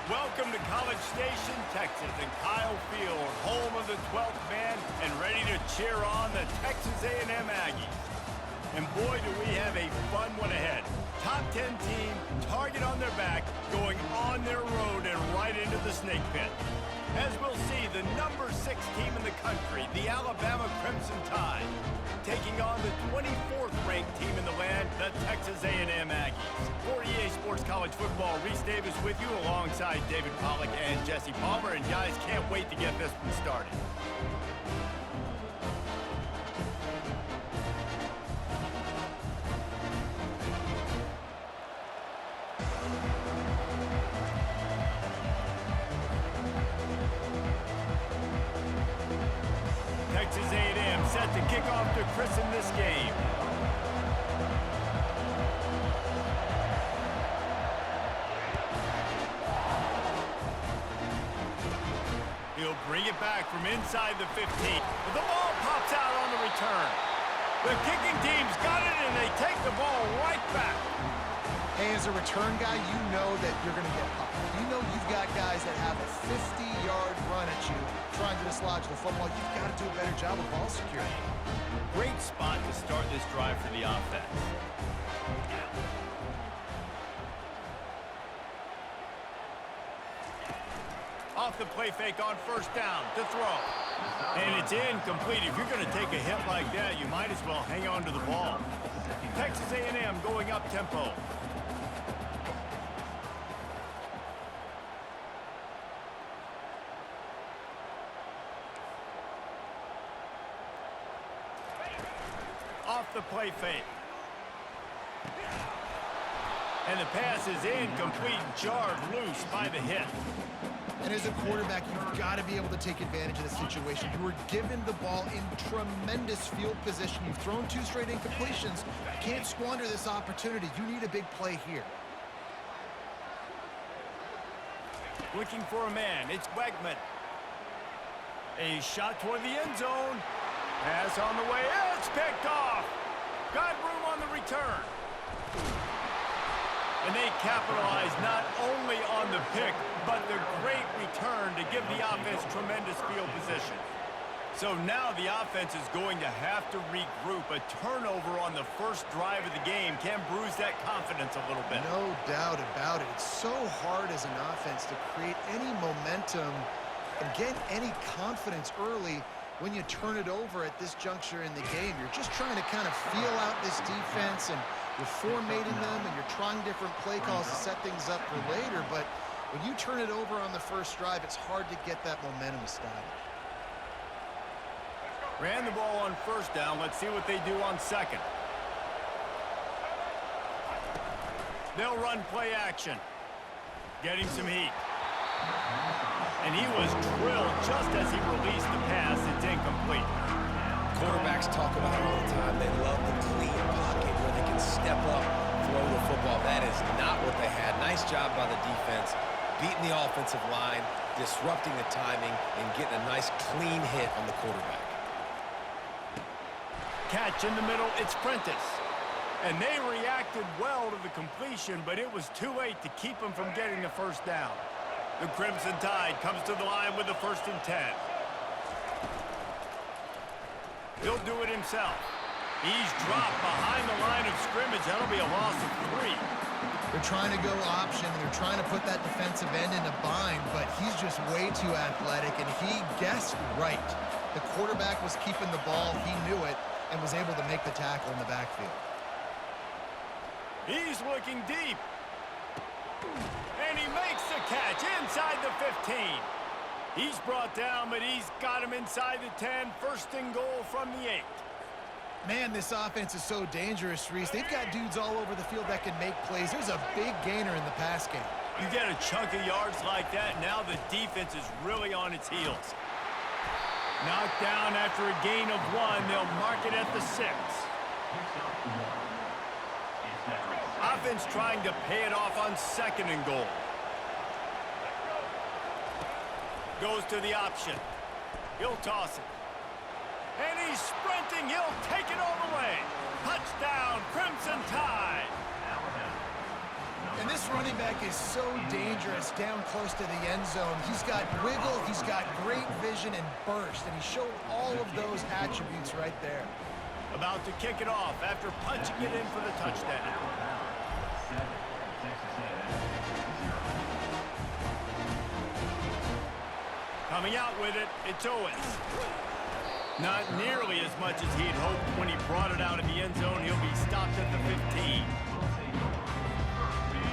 Welcome to College Station, Texas, and Kyle Field, home of the 12th man, and ready to cheer on the Texas A&M Aggies. And boy, do we have a fun one ahead. Top 10 team, target on their back, going on their road and right into the snake pit. As we'll see, the number 6 team in the country, the Alabama Crimson Tide, taking on the 24th ranked team in the land, the Texas A&M Aggies. For EA Sports College Football, Reese Davis with you alongside David Pollack and Jesse Palmer. And guys, can't wait to get this one started. Texas A&M set to kick off to christen this game. He'll bring it back from inside the 15. But the ball pops out on the return. The kicking team's got it, and they take the ball right back. Hey, as a return guy, you know that you're going to get popped. You know you've got guys that have a 50-yard run at you trying to dislodge the football. You've got to do a better job of ball security. Great spot to start this drive for the offense. Off the play fake on first down to throw. And it's incomplete. If you're going to take a hit like that, you might as well hang on to the ball. Texas A&M going up tempo. Off the play fake. And the pass is incomplete, jarred loose by the hit. And as a quarterback, you've got to be able to take advantage of the situation. You were given the ball in tremendous field position. You've thrown 2 straight incompletions. You can't squander this opportunity. You need a big play here. Looking for a man. It's Wegman. A shot toward the end zone. Pass on the way. It's picked off. Got room on the return. And they capitalize not only on the pick, but the great return to give the offense tremendous field position. So now the offense is going to have to regroup. A turnover on the first drive of the game can bruise that confidence a little bit. No doubt about it. It's so hard as an offense to create any momentum and get any confidence early when you turn it over at this juncture in the game. You're just trying to kind of feel out this defense, and you're formatting them, and you're trying different play calls to set things up for later. But when you turn it over on the first drive, it's hard to get that momentum established. Ran the ball on first down. Let's see what they do on second. They'll run play action. Getting some heat. And he was drilled just as he released the pass. It's incomplete. Quarterbacks talk about it all the time. They love the clean pocket where they can step up, throw the football. That is not what they had. Nice job by the defense, beating the offensive line, disrupting the timing, and getting a nice clean hit on the quarterback. Catch in the middle. It's Prentice. And they reacted well to the completion, but it was too late to keep them from getting the first down. The Crimson Tide comes to the line with the 1st and 10. He'll do it himself. He's dropped behind the line of scrimmage. That'll be a loss of 3. They're trying to go option, and they're trying to put that defensive end in a bind, but he's just way too athletic, and he guessed right. The quarterback was keeping the ball. He knew it and was able to make the tackle in the backfield. He's looking deep. And he makes the catch inside the 15. He's brought down, but he's got him inside the 10. 1st and goal from the 8. Man, this offense is so dangerous, Reese. They've got dudes all over the field that can make plays. There's a big gainer in the pass game. You get a chunk of yards like that, now the defense is really on its heels. Knocked down after a gain of 1. They'll mark it at the 6. Offense trying to pay it off on 2nd and goal. Goes to the option. He'll toss it. And he's sprinting. He'll take it all the way. Touchdown, Crimson Tide. And this run running back is so dangerous down close to the end zone. He's got wiggle, he's got great vision and burst, and he showed all of those attributes right there. About to kick it off after punching it in for the touchdown. Coming out with it, it's Owens. Not nearly as much as he'd hoped when he brought it out in the end zone. He'll be stopped at the 15.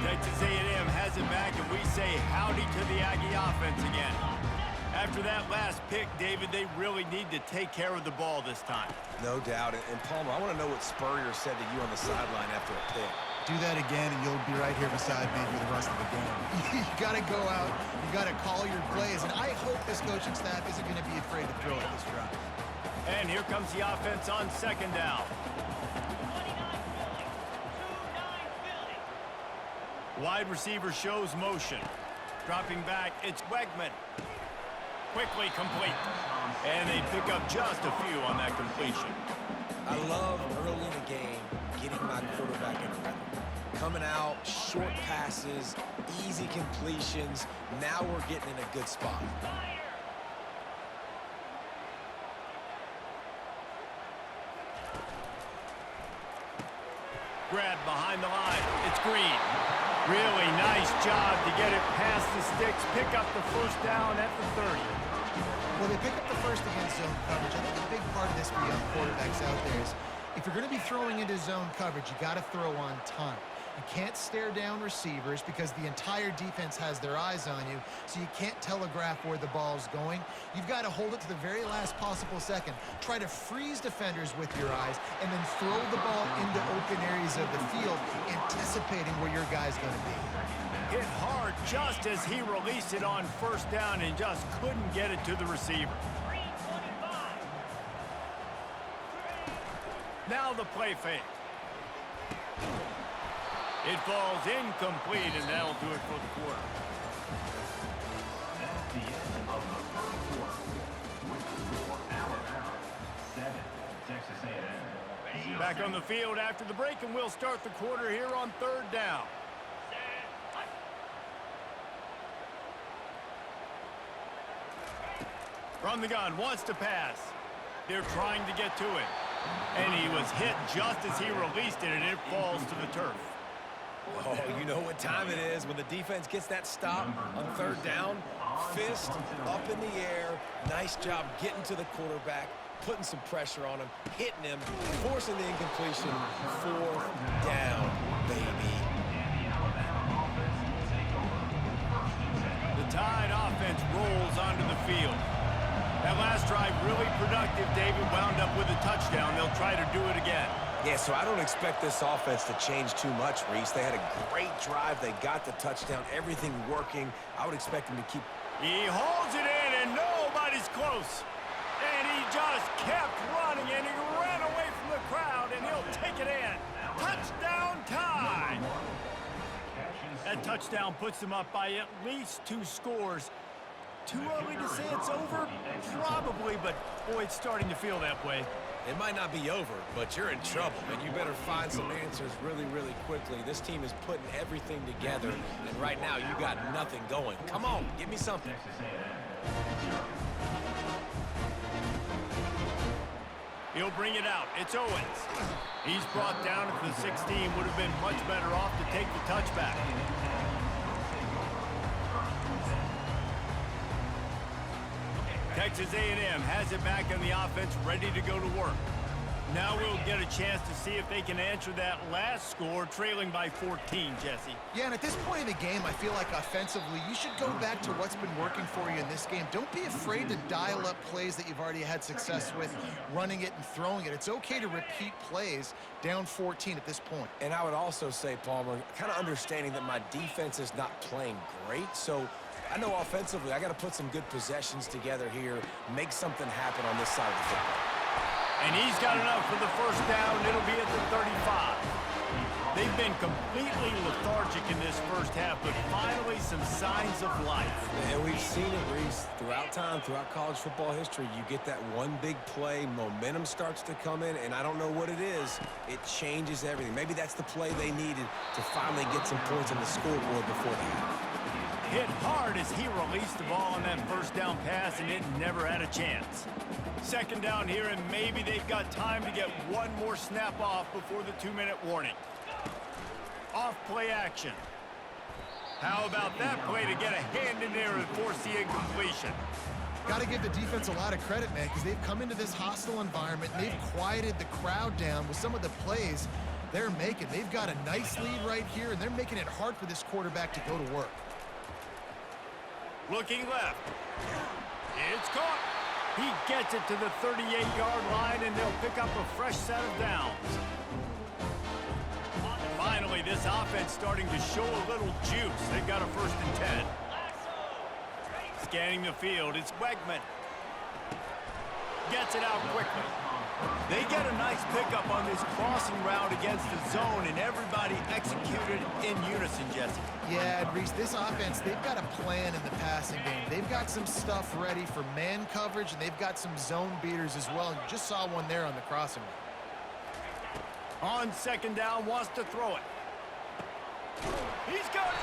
Texas A&M has it back, and we say howdy to the Aggie offense again. After that last pick, David, they really need to take care of the ball this time. No doubt. And Palmer, I want to know what Spurrier said to you on the sideline after a pick. Do that again, and you'll be right here beside me for the rest of the game. You got to go out. You got to call your plays, and I hope this coaching staff isn't going to be afraid to throw at this drive. And here comes the offense on second down. Wide receiver shows motion. Dropping back, it's Wegman. Quickly complete. And they pick up just a few on that completion. I love early in the game getting my quarterback in rhythm. Coming out, short passes, easy completions. Now we're getting in a good spot. Grab behind the line. It's Green. Really nice job to get it past the sticks. Pick up the first down at the 30. Well, they pick up the first against zone coverage. I think a big part of this for young quarterbacks out there is if you're going to be throwing into zone coverage, you got to throw on time. You can't stare down receivers because the entire defense has their eyes on you, so you can't telegraph where the ball's going. You've got to hold it to the very last possible second. Try to freeze defenders with your eyes, and then throw the ball into open areas of the field, anticipating where your guy's going to be. Hit hard just as he released it on first down and just couldn't get it to the receiver. Now the play fake. It falls incomplete, and that'll do it for the quarter. That's the end of the first quarter. With the score, Alabama 7, Texas A&M. Back on the field after the break, and we'll start the quarter here on third down. From the gun, wants to pass. They're trying to get to it. And he was hit just as he released it, and it falls to the turf. Oh, you know what time it is when the defense gets that stop on third down. Fist up in the air. Nice job getting to the quarterback, putting some pressure on him, hitting him, forcing the incompletion. Fourth down, baby. The Tide offense rolls onto the field. That last drive really productive. David wound up with a touchdown. They'll try to do it again. Yeah, so I don't expect this offense to change too much, Reese. They had a great drive. They got the touchdown. Everything working. I would expect them to keep. He holds it in, and nobody's close. And he just kept running, and he ran away from the crowd, and he'll take it in. Touchdown Tide! That touchdown puts them up by at least 2 scores. Too early to say it's over? Probably, but boy, it's starting to feel that way. It might not be over, but you're in trouble, and you better find some answers really, really quickly. This team is putting everything together, and right now you got nothing going. Come on, give me something. He'll bring it out. It's Owens. He's brought down at the 16. Would have been much better off to take the touchback. Texas A&M has it back on the offense, ready to go to work. Now we'll get a chance to see if they can answer that last score, trailing by 14, Jesse. Yeah, and at this point in the game, I feel like offensively, you should go back to what's been working for you in this game. Don't be afraid to dial up plays that you've already had success with, running it and throwing it. It's okay to repeat plays down 14 at this point. And I would also say, Palmer, kind of understanding that my defense is not playing great, so I know offensively I got to put some good possessions together here, make something happen on this side of the football. And he's got enough for the first down. It'll be at the 35. They They've been completely lethargic in this first half, but finally some signs of life. And we've seen it, Reese, throughout time, throughout college football history. You get that one big play, momentum starts to come in, and I don't know what it is. It changes everything. Maybe that's the play they needed to finally get some points on the scoreboard before the half. Hit hard as he released the ball on that first down pass, and it never had a chance. Second down here, and maybe they've got time to get one more snap off before the 2-minute warning. Off play action. How about that play to get a hand in there and force the incompletion? Got to give the defense a lot of credit, man, because they've come into this hostile environment. And they've quieted the crowd down with some of the plays they're making. They've got a nice lead right here, and they're making it hard for this quarterback to go to work. Looking left. It's caught. He gets it to the 38-yard line, and they'll pick up a fresh set of downs. Finally, this offense starting to show a little juice. They've got a 1st and 10. Scanning the field, it's Wegman. Gets it out quickly. They get a nice pickup on this crossing route against the zone, and everybody executed in unison, Jesse. Yeah, and Reese, this offense, they've got a plan in the passing game. They've got some stuff ready for man coverage, and they've got some zone beaters as well. And you just saw one there on the crossing route. On second down, wants to throw it. He's got it.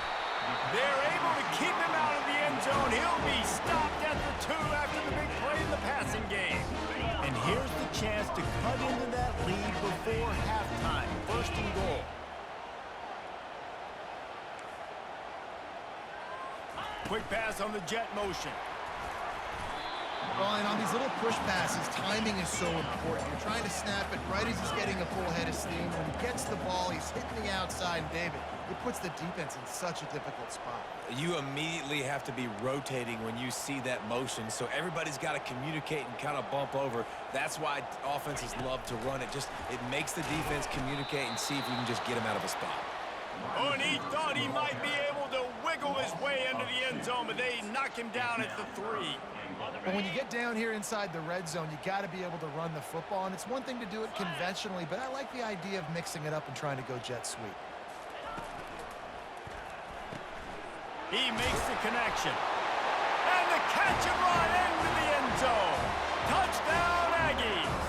They're able to keep him out of the end zone. He'll be stopped at the 2 after the big play in the passing game. And here's the chance to cut into that lead before halftime. 1st and goal. Quick pass on the jet motion. Well, and on these little push passes, timing is so important. You're trying to snap it right as he's getting a full head of steam. When he gets the ball, he's hitting the outside, and David, it puts the defense in such a difficult spot. You immediately have to be rotating when you see that motion, so everybody's got to communicate and kind of bump over. That's why offenses love to run it. It makes the defense communicate and see if you can just get him out of a spot. Oh, and he thought he might be able to wiggle his way into the end zone, but they knock him down at the 3. But when you get down here inside the red zone, you got to be able to run the football, and it's one thing to do it conventionally, but I like the idea of mixing it up and trying to go jet sweep. He makes the connection. And the catch and run into the end zone. Touchdown, Aggies.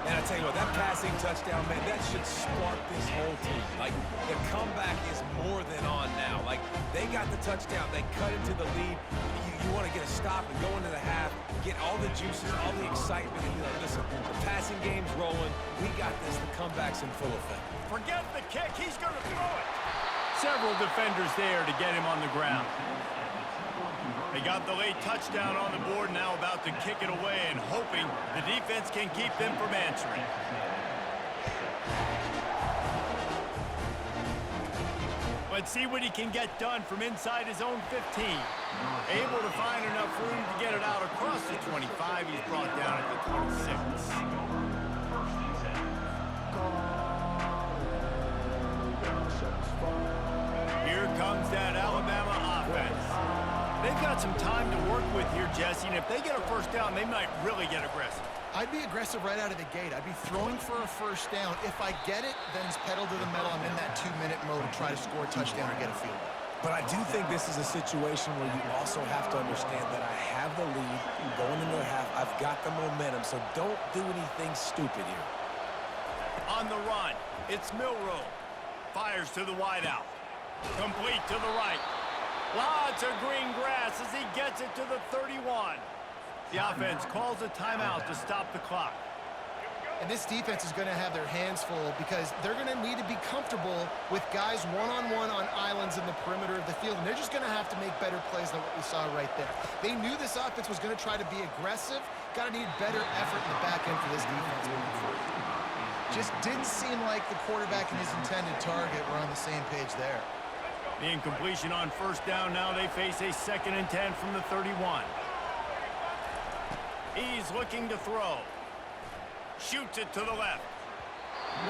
And I tell you what, that passing touchdown, man, that should spark this whole team. Like, the comeback is more than on now. Like, they got the touchdown. They cut into the lead. You want to get a stop and go into the half, get all the juices, all the excitement. And you're like, listen, the passing game's rolling. We got this. The comeback's in full effect. Forget the kick. He's going to throw it. Several defenders there to get him on the ground. They got the late touchdown on the board, now about to kick it away and hoping the defense can keep them from answering. Let's see what he can get done from inside his own 15. Able to find enough room to get it out across the 25. He's brought down at the 26. Here comes that Alabama offense. They've got some time to work with here, Jesse, and if they get a 1st down, they might really get aggressive. I'd be aggressive right out of the gate. I'd be throwing for a 1st down. If I get it, then it's pedal to the metal. I'm in that 2-minute mode to try to score a touchdown or get a field goal. But I do think this is a situation where you also have to understand that I have the lead going into the half. I've got the momentum, so don't do anything stupid here. On the run, it's Milroe. Fires to the wideout. Complete to the right. Lots of green grass as he gets it to the 31. The offense calls a timeout to stop the clock. And this defense is going to have their hands full because they're going to need to be comfortable with guys one-on-one on islands in the perimeter of the field. And they're just going to have to make better plays than what we saw right there. They knew this offense was going to try to be aggressive. Got to need better effort in the back end for this defense moving forward. Just didn't seem like the quarterback and his intended target were on the same page there. The incompletion on 1st down. Now they face a 2nd and 10 from the 31. He's looking to throw. Shoots it to the left.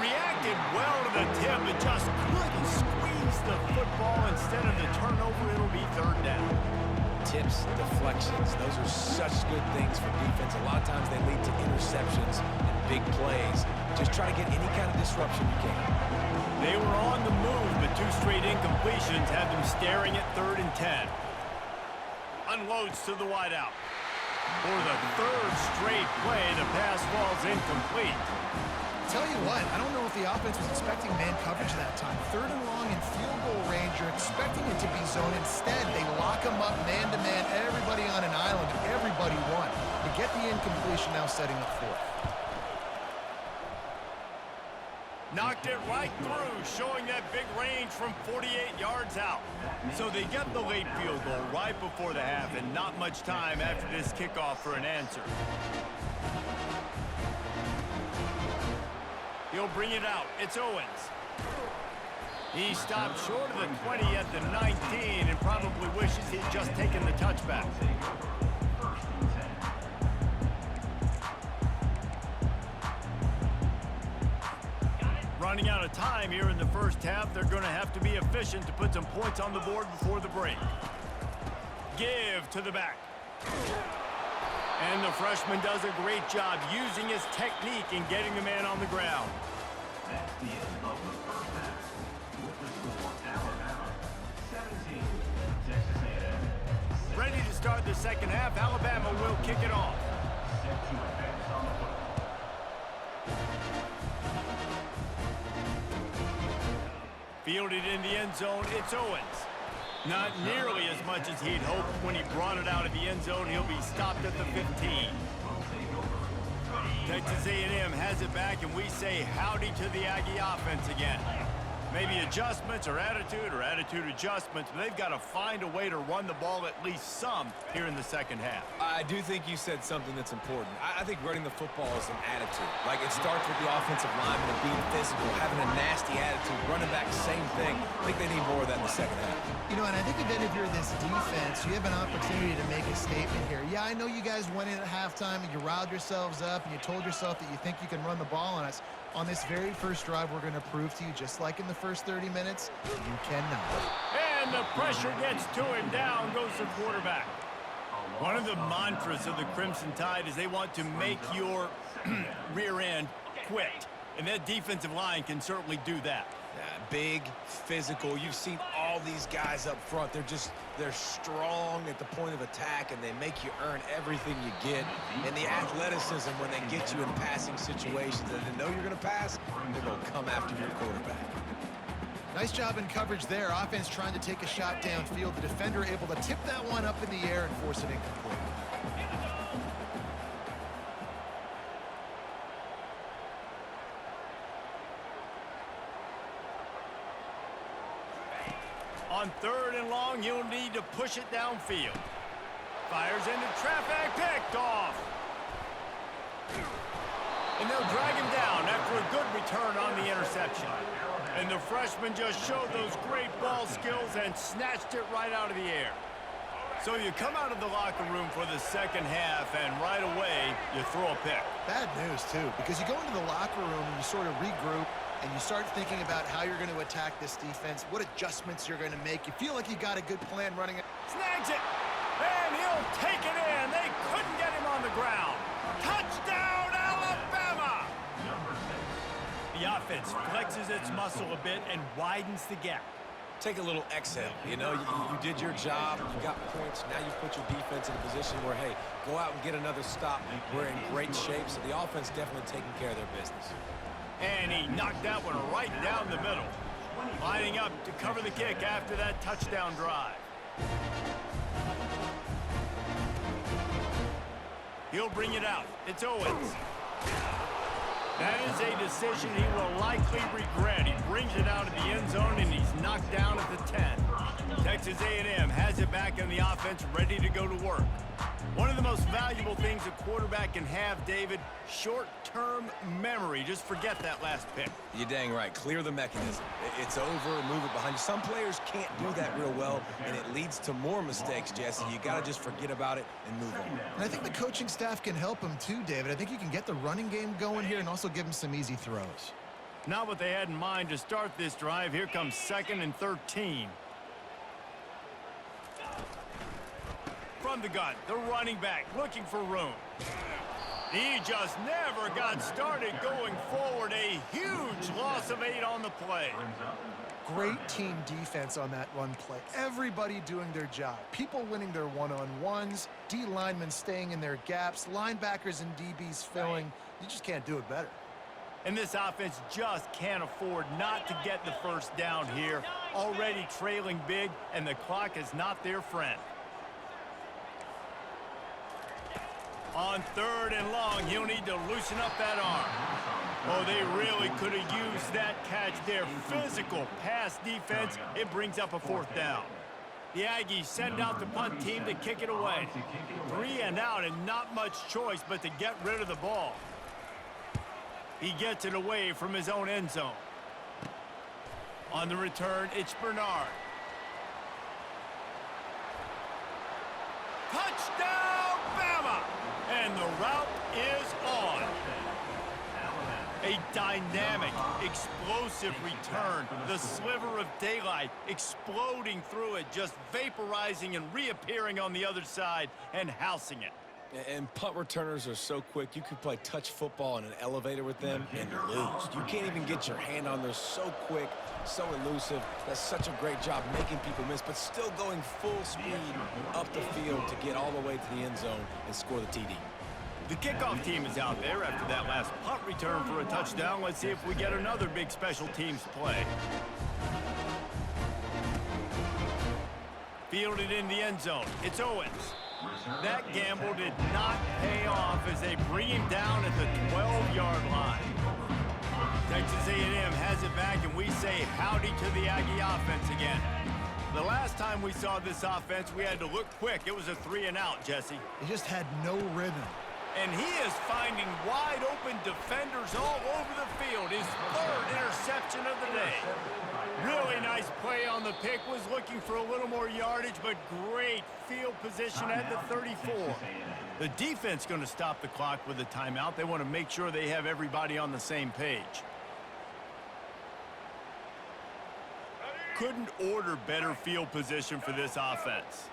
Reacted well to the tip, but just couldn't squeeze the football. Instead of the turnover, it'll be 3rd down. tips, deflections. Those are such good things for defense. A lot of times they lead to interceptions and big plays. Just try to get any kind of disruption you can. They were on the move, but 2 straight incompletions had them staring at 3rd and 10. Unloads to the wideout. For the 3rd straight play, the pass falls incomplete. Tell you what, I don't know if the offense was expecting man coverage that time. 3rd and long in field goal range, you're expecting it to be zone. Instead, they lock them up man-to-man, everybody on an island, and everybody won. You get the incompletion now setting up 4th. Knocked it right through, showing that big range from 48 yards out. So they get the late field goal right before the half, and not much time after this kickoff for an answer. He'll bring it out. It's Owens. He stopped short of the 20 at the 19 and probably wishes he'd just taken the touchback. Running out of time here in the first half, they're going to have to be efficient to put some points on the board before the break. Give to the back. And the freshman does a great job using his technique and getting the man on the ground. That's the end of the first half. With the score, Alabama 17, Texas A&M. Ready to start the second half, Alabama will kick it off. Set to advance on the football. Fielded in the end zone, it's Owens. Not nearly as much as he'd hoped when he brought it out of the end zone. He'll be stopped at the 15. Texas A&M has it back, and we say howdy to the Aggie offense again. Maybe adjustments or attitude adjustments, but they've got to find a way to run the ball at least some here in the second half. I do think you said something that's important. I think running the football is an attitude. Like, it starts with the offensive lineman and being physical, having a nasty attitude. Running back, same thing. I think they need more of that in the second half. You know, and I think then if you're this defense, you have an opportunity to make a statement here. Yeah, I know you guys went in at halftime and you riled yourselves up and you told yourself that you think you can run the ball on us. On this very first drive, we're going to prove to you, just like in the first 30 minutes, you cannot. And the pressure gets to him. Down goes the quarterback. One of the mantras of the Crimson Tide is they want to make your rear end quit. And that defensive line can certainly do that. Yeah, big, physical. You've seen all these guys up front. They're strong at the point of attack, and they make you earn everything you get. And the athleticism, when they get you in passing situations and they know you're going to pass, they're going to come after your quarterback. Nice job in coverage there. Offense trying to take a shot downfield. The defender able to tip that one up in the air and force it incomplete. On 3rd and long, you'll need to push it downfield. Fires into traffic, picked off. And they'll drag him down after a good return on the interception. And the freshman just showed those great ball skills and snatched it right out of the air. So you come out of the locker room for the second half, and right away, you throw a pick. Bad news, too, because you go into the locker room and you sort of regroup, and you start thinking about how you're going to attack this defense, what adjustments you're going to make. You feel like you got a good plan running it. Snags it, and he'll take it in. They couldn't get him on the ground. Touchdown, Alabama! The offense flexes its muscle a bit and widens the gap. Take a little exhale. You know, you did your job. You got points. Now you put your defense in a position where, hey, go out and get another stop. We're in great shape, so the offense definitely taking care of their business. And he knocked that one right down the middle. Lining up to cover the kick after that touchdown drive. He'll bring it out. It's Owens. That is a decision he will likely regret. He brings it out of the end zone, and he's knocked down at the 10. Texas A&M has it back in the offense, ready to go to work. One of the most valuable things a quarterback can have, David, short-term memory. Just forget that last pick. You're dang right. Clear the mechanism. It's over, move it behind you. Some players can't do that real well, and it leads to more mistakes, Jesse. You got to just forget about it and move on. And I think the coaching staff can help him too, David. I think you can get the running game going here and also give him some easy throws. Not what they had in mind to start this drive. Here comes 2nd and 13. from the gun. The running back looking for room. He just never got started going forward. A huge loss of 8 on the play. Great team defense on that run play. Everybody doing their job. People winning their one-on-ones, D linemen staying in their gaps, linebackers and DBs filling. You just can't do it better. And this offense just can't afford not to get the first down here. Already trailing big, and the clock is not their friend. On 3rd and long, he'll need to loosen up that arm. Oh, they really could have used that catch there. Physical pass defense. It brings up a 4th down. The Aggies send out the punt team to kick it away. 3 and out, and not much choice but to get rid of the ball. He gets it away from his own end zone. On the return, it's Bernard. Touchdown, Bama! And the route is on. A dynamic, explosive return. The sliver of daylight exploding through it, just vaporizing and reappearing on the other side and housing it. And punt returners are so quick. You can play touch football in an elevator with them and lose. You can't even get your hand on. They're so quick, so elusive. That's such a great job making people miss, but still going full speed up the field to get all the way to the end zone and score the TD. The kickoff team is out there after that last punt return for a touchdown. Let's see if we get another big special teams play. Fielded in the end zone. It's Owens. That gamble did not pay off as they bring him down at the 12-yard line. Texas A&M has it back, and we say howdy to the Aggie offense again. The last time we saw this offense, we had to look quick. It was a 3 and out, Jesse. He just had no rhythm. And he is finding wide-open defenders all over the field. His 3rd interception of the day. Really nice play on the pick. Was looking for a little more yardage, but great field position at the 34. The defense going to stop the clock with a timeout. They want to make sure they have everybody on the same page. Couldn't order better field position for this offense.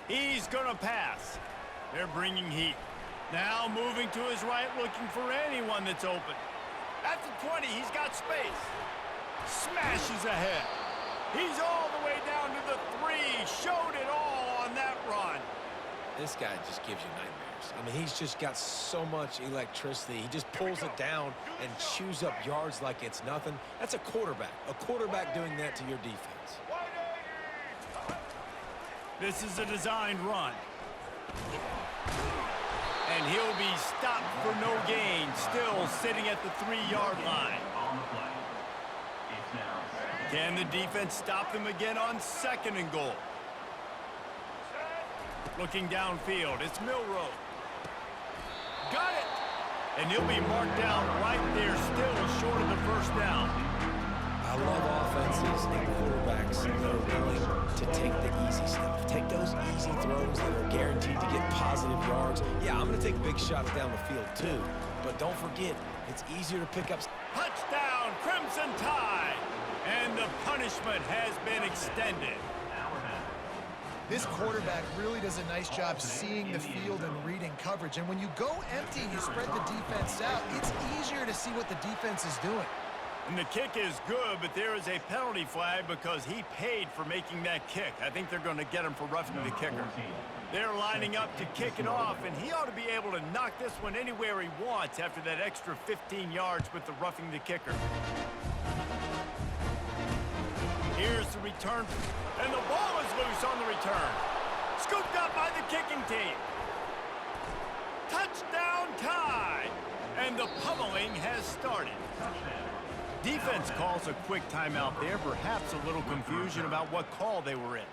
He's going to pass. They're bringing heat. Now moving to his right, looking for anyone that's open. At the 20, he's got space. Smashes ahead. He's all the way down to the 3. Showed it all on that run. This guy just gives you nightmares. I mean, he's just got so much electricity. He just pulls it down and chews up yards like it's nothing. That's a quarterback. A quarterback doing that to your defense. This is a designed run. And he'll be stopped for no gain, still sitting at the 3-yard line. Can the defense stop them again on 2nd and goal? Looking downfield, it's Milroe. Got it! And he'll be marked down right there, still short of the 1st down. I love offenses and quarterbacks that are willing to take the easy stuff. Take those easy throws that are guaranteed to get positive yards. Yeah, I'm going to take big shots down the field too. But don't forget, it's easier to pick up. Touchdown, Crimson Tide! And the punishment has been extended. This quarterback really does a nice job seeing the field and reading coverage. And when you go empty and you spread the defense out, it's easier to see what the defense is doing. And the kick is good, but there is a penalty flag because he paid for making that kick. I think they're going to get him for roughing the kicker. They're lining up to kick it off, and he ought to be able to knock this one anywhere he wants after that extra 15 yards with the roughing the kicker. Here's the return, and the ball is loose on the return. Scooped up by the kicking team. Touchdown Tide! And the pummeling has started. Defense calls a quick timeout there, perhaps a little confusion about what call they were in.